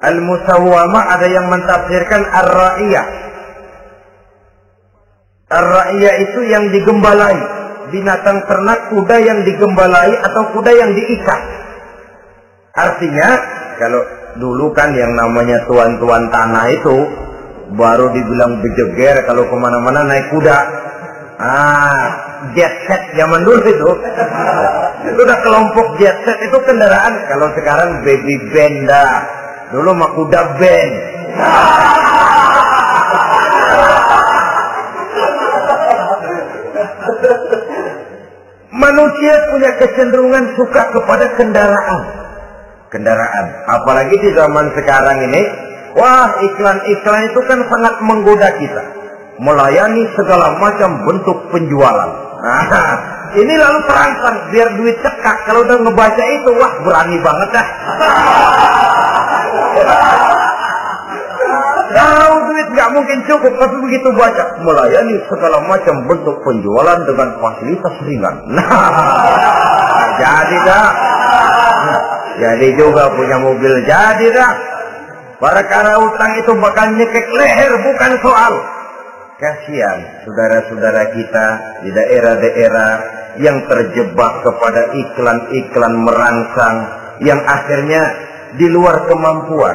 Al musawwamah ada yang mentafsirkan ar-ra'iyah. Ar-ra'iyah itu yang digembalai. Binatang ternak, kuda yang digembalai atau kuda yang diikat. Artinya, kalau dulu kan yang namanya tuan-tuan tanah itu baru dibilang bejeger kalau kemana-mana naik kuda. Jet set zaman dulu itu. Itu udah kelompok jet set itu kendaraan. Kalau sekarang baby benda. Dulu mah kuda band. Manusia punya kecenderungan suka kepada kendaraan. Apalagi di zaman sekarang ini, Wah, iklan-iklan itu kan sangat menggoda kita. Melayani segala macam bentuk penjualan. Nah, ini lalu terangsang biar duit cekak. Kalau udah ngebaca itu, wah berani banget dah. Tahu duit nggak mungkin cukup, tapi begitu baca melayani segala macam bentuk penjualan dengan fasilitas ringan. Nah, jadi dah. Jadi juga punya mobil, jadi dah. Perkara utang itu bakal nyekek leher, bukan soal. Kasihan saudara-saudara kita di daerah-daerah yang terjebak kepada iklan-iklan merangsang yang akhirnya di luar kemampuan.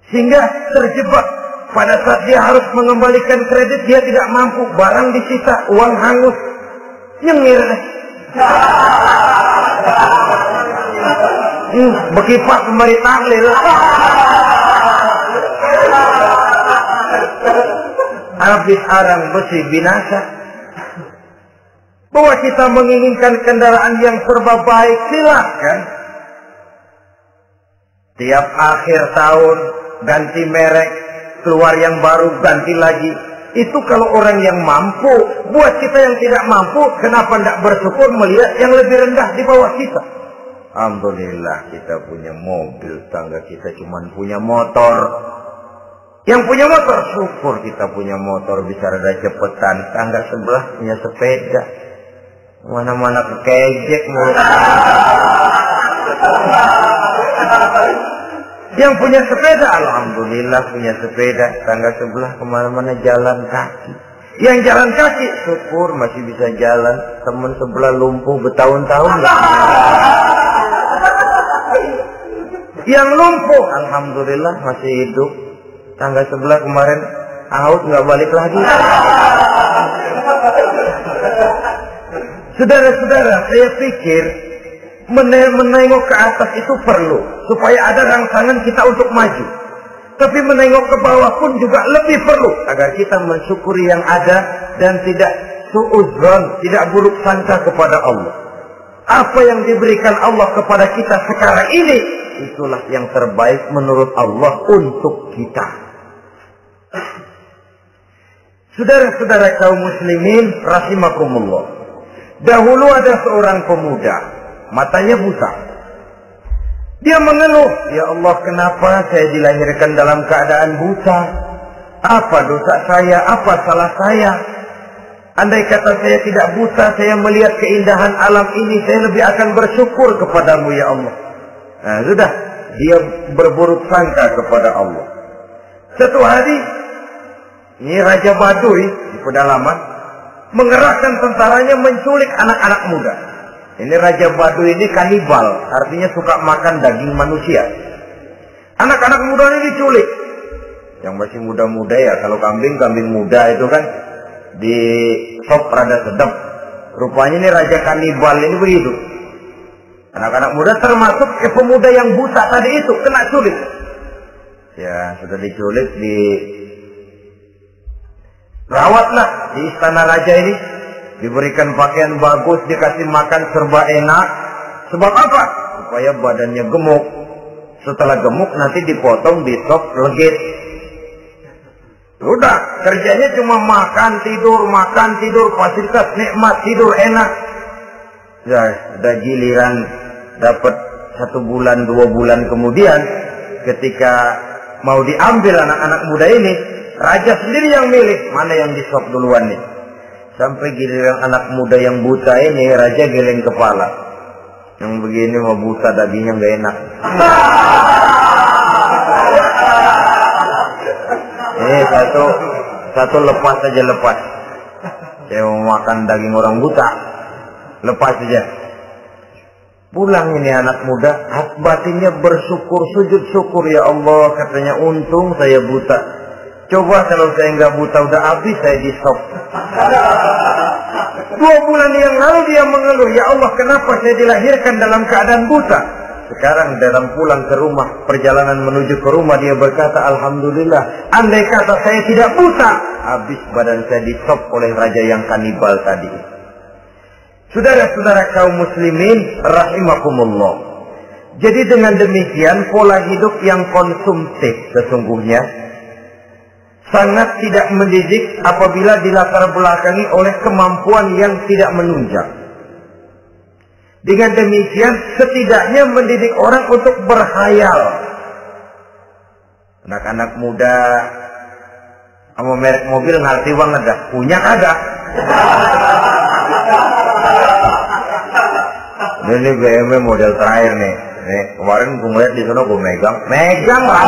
Sehingga terjebak pada saat dia harus mengembalikan kredit, dia tidak mampu, barang disita, uang hangus, nyengir. Bekipas kembali tahlil. Habis arang besi binasa. Bahwa kita menginginkan kendaraan yang serba baik, silakan. Tiap akhir tahun ganti merek, keluar yang baru, ganti lagi. Itu kalau orang yang mampu. Buat kita yang tidak mampu, kenapa tidak bersyukur melihat yang lebih rendah di bawah kita? Alhamdulillah kita punya mobil, tangga kita cuma punya motor. Yang punya motor, syukur kita punya motor bisa rada cepetan. Tangga sebelah punya sepeda. Mana-mana kekejek mulu. Yang punya sepeda, alhamdulillah punya sepeda. Tangga sebelah kemana-mana jalan kaki. Yang jalan kaki, syukur masih bisa jalan. Teman sebelah lumpuh bertahun-tahun. Yang lumpuh, alhamdulillah masih hidup. Tangga sebelah kemarin out nggak balik lagi. Saudara-saudara, saya pikir menengok ke atas itu perlu supaya ada rangsangan kita untuk maju. Tapi menengok ke bawah pun juga lebih perlu agar kita mensyukuri yang ada dan tidak suudzon, tidak buruk sangka kepada Allah. Apa yang diberikan Allah kepada kita sekarang ini, itulah yang terbaik menurut Allah untuk kita. Saudara-saudara kaum muslimin rahimakumullah. Dahulu ada seorang pemuda, matanya buta. Dia mengeluh, ya Allah, kenapa saya dilahirkan dalam keadaan buta? Apa dosa saya? Apa salah saya? Andai kata saya tidak buta, saya melihat keindahan alam ini, saya lebih akan bersyukur kepadamu ya Allah. Nah sudah, dia berburuk sangka kepada Allah. Satu hari, ini Raja Baduy di pedalaman mengerahkan tentaranya menculik anak-anak muda. Ini Raja Baduy ini kanibal, artinya suka makan daging manusia. Anak-anak muda ini diculik. Yang masih muda-muda ya, kalau kambing muda itu kan di sop rada sedap. Rupanya ini Raja kanibal ini begitu. Anak-anak muda termasuk pemuda yang buta tadi itu kena culik. Ya, sudah diculik, rawatlah di istana raja ini, diberikan pakaian bagus, dikasih makan serba enak. Sebab apa? Supaya badannya gemuk. Setelah gemuk nanti dipotong, di sop legit. Udah, kerjanya cuma makan tidur, fasilitas nikmat, tidur enak. Ya, udah giliran dapat 1 bulan 2 bulan kemudian, ketika mau diambil anak-anak muda ini, raja sendiri yang milih mana yang disop duluan nih. Sampai giliran anak muda yang buta ini, raja geleng kepala. Yang begini mau buta, dagingnya nggak enak. Ini satu lepas saja, lepas. Saya mau makan daging orang buta, lepas saja. Pulang ini anak muda, batinnya bersyukur, sujud syukur, ya Allah, katanya untung saya buta. Coba kalau saya nggak buta udah habis saya di stop. 2 bulan yang lalu dia mengeluh, ya Allah, kenapa saya dilahirkan dalam keadaan buta? Sekarang dalam pulang ke rumah, perjalanan menuju ke rumah, dia berkata, alhamdulillah, andai kata saya tidak buta, habis badan saya di stop oleh raja yang kanibal tadi. Saudara-saudara kaum muslimin rahimakumullah. Jadi dengan demikian pola hidup yang konsumtif sesungguhnya sangat tidak mendidik apabila dilatar belakangi oleh kemampuan yang tidak menunjang. Dengan demikian setidaknya mendidik orang untuk berkhayal. Anak-anak muda sama merek mobil ngerti banget dah. Punya kagak? Ini BMW model terakhir nih. Nih kemarin gue ngeliat di sana gue megang lah.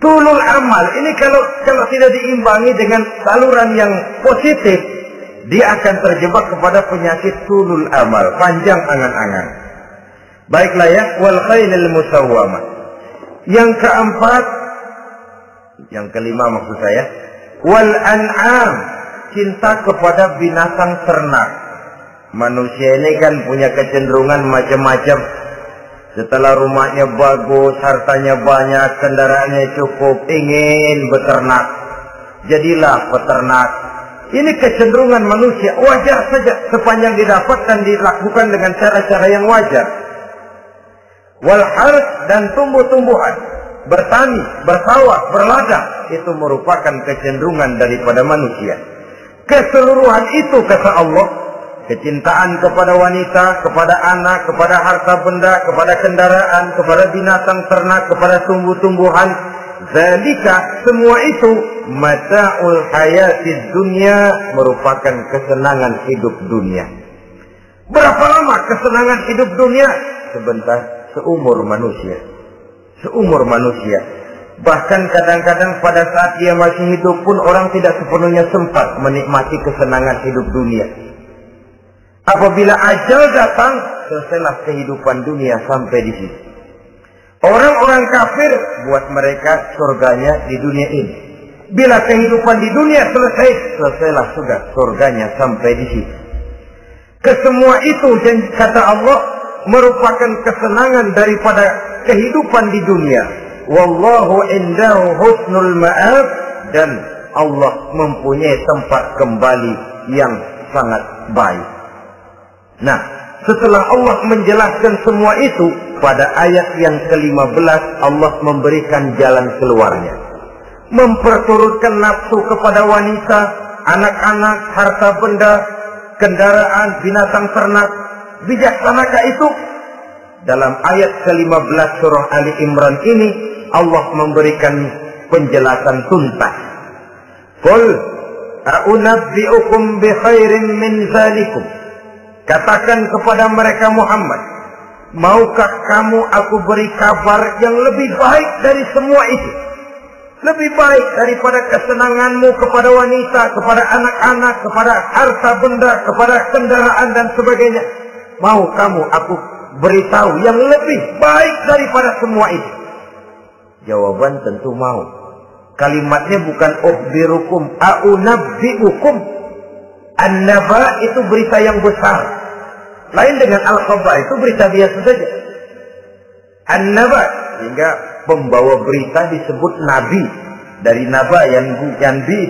Tulul amal ini kalau tidak diimbangi dengan saluran yang positif, dia akan terjebak kepada penyakit tulul amal, panjang angan-angan. Baiklah ya, wal khailil musawwamah. Yang keempat, yang kelima maksud saya, wal an'am, cinta kepada binatang ternak. Manusia ini kan punya kecenderungan macam-macam. Setelah rumahnya bagus, hartanya banyak, kendaraannya cukup, ingin beternak. Jadilah peternak. Ini kecenderungan manusia, wajar saja sepanjang didapatkan dilakukan dengan cara-cara yang wajar. Wal harth, dan tumbuh-tumbuhan, bertani, bersawah, berladang, itu merupakan kecenderungan daripada manusia. Keseluruhan itu kata Allah, kecintaan kepada wanita, kepada anak, kepada harta benda, kepada kendaraan, kepada binatang ternak, kepada tumbuh-tumbuhan, zalika, semua itu mata'ul hayatid dunya, merupakan kesenangan hidup dunia. Berapa lama kesenangan hidup dunia? Sebentar, seumur manusia. Seumur manusia. Bahkan kadang-kadang pada saat dia masih hidup pun orang tidak sepenuhnya sempat menikmati kesenangan hidup dunia. Apabila ajal datang, selesailah kehidupan dunia sampai di situ. Orang-orang kafir buat mereka surganya di dunia ini. Bila kehidupan di dunia selesai, selesailah sudah surganya sampai di situ. Kesemua itu kata Allah merupakan kesenangan daripada kehidupan di dunia. Wallahu indahu husnul ma'ab, dan Allah mempunyai tempat kembali yang sangat baik. Nah, setelah Allah menjelaskan semua itu, pada ayat yang ke-15 Allah memberikan jalan keluarnya. Memperturutkan nafsu kepada wanita, anak-anak, harta benda, kendaraan, binatang ternak. Bijaksanakah itu? Dalam ayat ke-15 surah Ali Imran ini, Allah memberikan penjelasan tuntas. Qul a'unabbi'ukum bi khairin min zalikum. Katakan kepada mereka Muhammad, maukah kamu aku beri kabar yang lebih baik dari semua itu? Lebih baik daripada kesenanganmu kepada wanita, kepada anak-anak, kepada harta benda, kepada kendaraan dan sebagainya. Mau kamu aku beritahu yang lebih baik daripada semua itu? Jawaban tentu mau. Kalimatnya bukan ukhbirukum, a'unabbi'ukum. An-naba itu berita yang besar. Lain dengan al-khabar, itu berita biasa saja. An-naba, sehingga pembawa berita disebut nabi. Dari naba yang yanbi,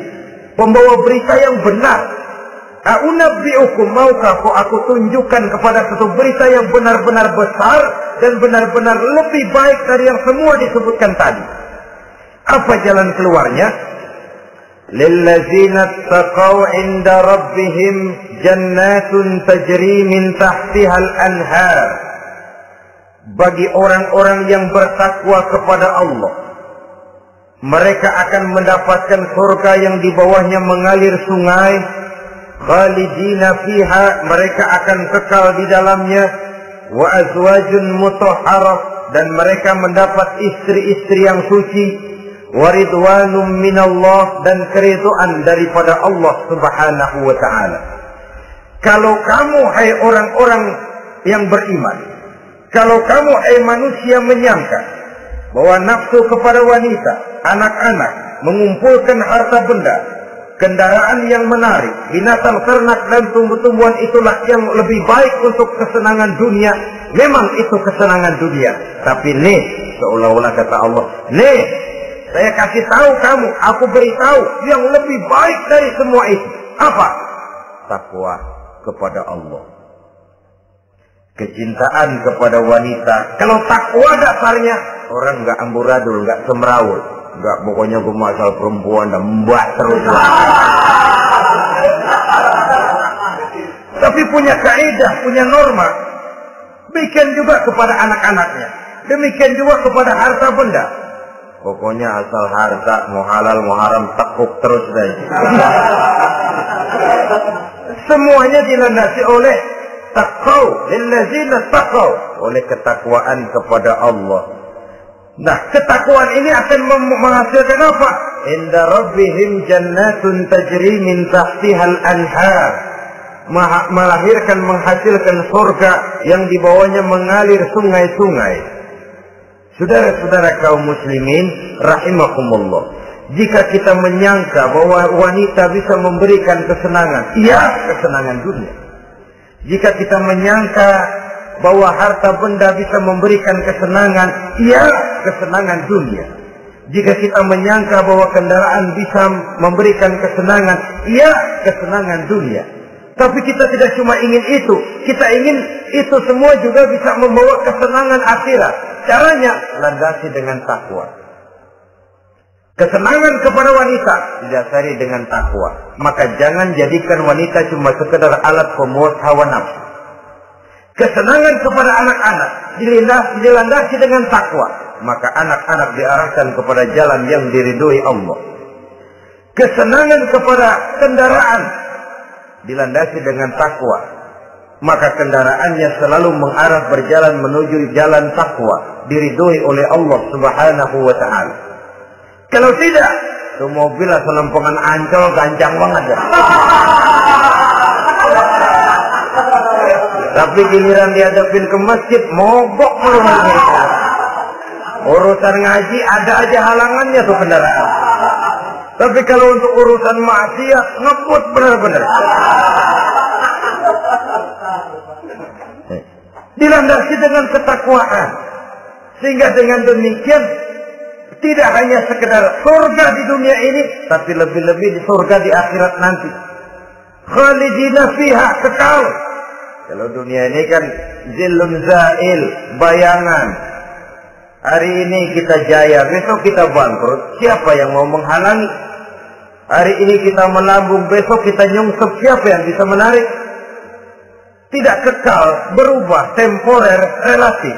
pembawa berita yang benar. A'unabbi'ukum, maukah aku tunjukkan kepada satu berita yang benar-benar besar dan benar-benar lebih baik dari yang semua disebutkan tadi. Apa jalan keluarnya? Lillazina taqaw 'inda rabbihim jannatun tajri min tahtiha al-anhar. Bagi orang-orang yang bertakwa kepada Allah, mereka akan mendapatkan surga yang di bawahnya mengalir sungai. Khalidina fiha, mereka akan kekal di dalamnya. Wa azwajun mutahharah, dan mereka mendapat istri-istri yang suci. Waridwanum minallah, dan keridhaan daripada Allah subhanahu wa ta'ala. Kalau kamu hai orang-orang yang beriman, kalau kamu hai manusia menyangka bahwa nafsu kepada wanita, anak-anak, mengumpulkan harta benda, kendaraan yang menarik, binatang ternak dan tumbuh-tumbuhan itulah yang lebih baik untuk kesenangan dunia, memang itu kesenangan dunia. Tapi nih, seolah-olah kata Allah, nih, saya kasih tahu kamu, aku beritahu yang lebih baik dari semua itu. Apa? takwa kepada Allah. Kecintaan kepada wanita. Kalau takwa dasarnya, orang nggak amburadul, nggak semrawut, nggak pokoknya gue masalah perempuan dan mbak terus. Tapi punya kaidah, punya norma. Demikian juga kepada anak-anaknya. Demikian juga kepada harta benda. Pokoknya asal harta, mau halal, mau haram, tekuk terus saja. Semuanya dilandasi oleh taqaw, lillazina taqaw, oleh ketakwaan kepada Allah. Nah, ketakwaan ini akan menghasilkan apa? Inda rabbihim jannatun tajri min tahtihal anhar. Melahirkan, menghasilkan surga yang di bawahnya mengalir sungai-sungai. Saudara-saudara kaum muslimin rahimakumullah, jika kita menyangka bahwa wanita bisa memberikan kesenangan, iya, kesenangan dunia. Jika kita menyangka bahwa harta benda bisa memberikan kesenangan, iya, kesenangan dunia. Jika kita menyangka bahwa kendaraan bisa memberikan kesenangan, iya, kesenangan dunia. Tapi kita tidak cuma ingin itu, kita ingin itu semua juga bisa membawa kesenangan akhirat. Caranya landasi dengan takwa. Kesenangan kepada wanita didasari dengan takwa. Maka jangan jadikan wanita cuma sekedar alat pemuas hawa nafsu. Kesenangan kepada anak-anak dilandasi dengan takwa. Maka anak-anak diarahkan kepada jalan yang diridhoi Allah. Kesenangan kepada kendaraan dilandasi dengan takwa, maka kendaraannya selalu mengarah berjalan menuju jalan takwa, diridhoi oleh Allah Subhanahu wa taala. Kalau tidak, tuh mobil asal lempengan Ancol gancang banget ya. Tapi giliran dihadapin ke masjid, mogok melulu. Urusan ngaji ada aja halangannya tuh kendaraan. Tapi kalau untuk urusan maksiat, ngebut benar-benar. Dilandasi dengan ketakwaan. Sehingga dengan demikian, tidak hanya sekedar surga di dunia ini, tapi lebih-lebih di surga di akhirat nanti. Khalidina fiha, kekal. Kalau dunia ini kan zillun zail, bayangan. Hari ini kita jaya, besok kita bangkrut. Siapa yang mau menghalangi? Hari ini kita melambung, besok kita nyungsep. Siapa yang bisa menarik? Tidak kekal, berubah, temporer, relatif.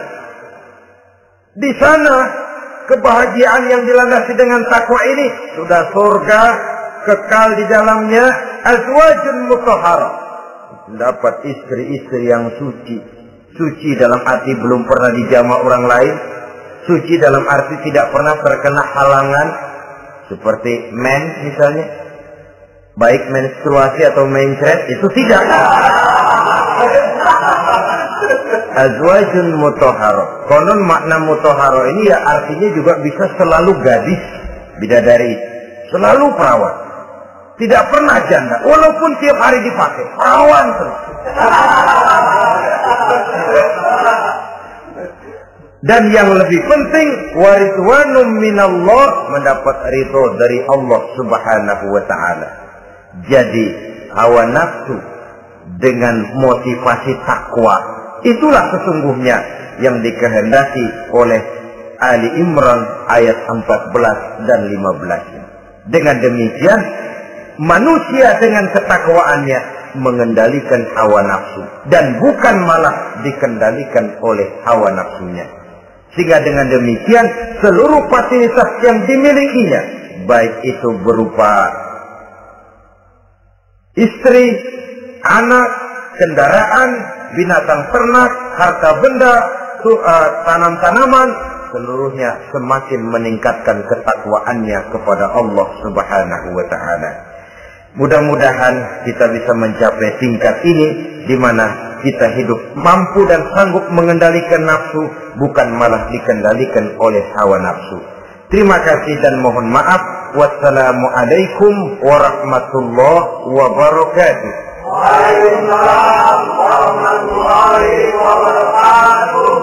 Di sana, kebahagiaan yang dilandasi dengan takwa ini sudah surga, kekal di dalamnya, azwajun mutahharah. Dapat istri-istri yang suci. Suci dalam arti belum pernah dijamah orang lain. Suci dalam arti tidak pernah terkena halangan. Seperti mens misalnya. Baik menstruasi atau mencret, itu tidak. Azwajun mutahharah. Konon makna mutahharah ini ya artinya juga bisa selalu gadis, bidadari, selalu perawan. Tidak pernah janda, walaupun tiap hari dipakai, perawan terus. Dan yang lebih penting, waridwanum minallah, mendapat ridho dari Allah Subhanahu wa taala. Jadi hawa nafsu dengan motivasi takwa, itulah sesungguhnya yang dikehendaki oleh Ali Imran ayat 14 dan 15. Dengan demikian, manusia dengan ketakwaannya mengendalikan hawa nafsu dan bukan malah dikendalikan oleh hawa nafsunya. Sehingga dengan demikian seluruh fasilitas yang dimilikinya, baik itu berupa istri, anak, kendaraan, binatang ternak, harta benda, tanam-tanaman, seluruhnya semakin meningkatkan ketakwaannya kepada Allah Subhanahu wa taala. Mudah-mudahan kita bisa mencapai tingkat ini di mana kita hidup mampu dan sanggup mengendalikan nafsu, bukan malah dikendalikan oleh hawa nafsu. Terima kasih dan mohon maaf. Wassalamualaikum warahmatullahi wabarakatuh. Waalaikumsalam warahmatullahi wabarakatuh.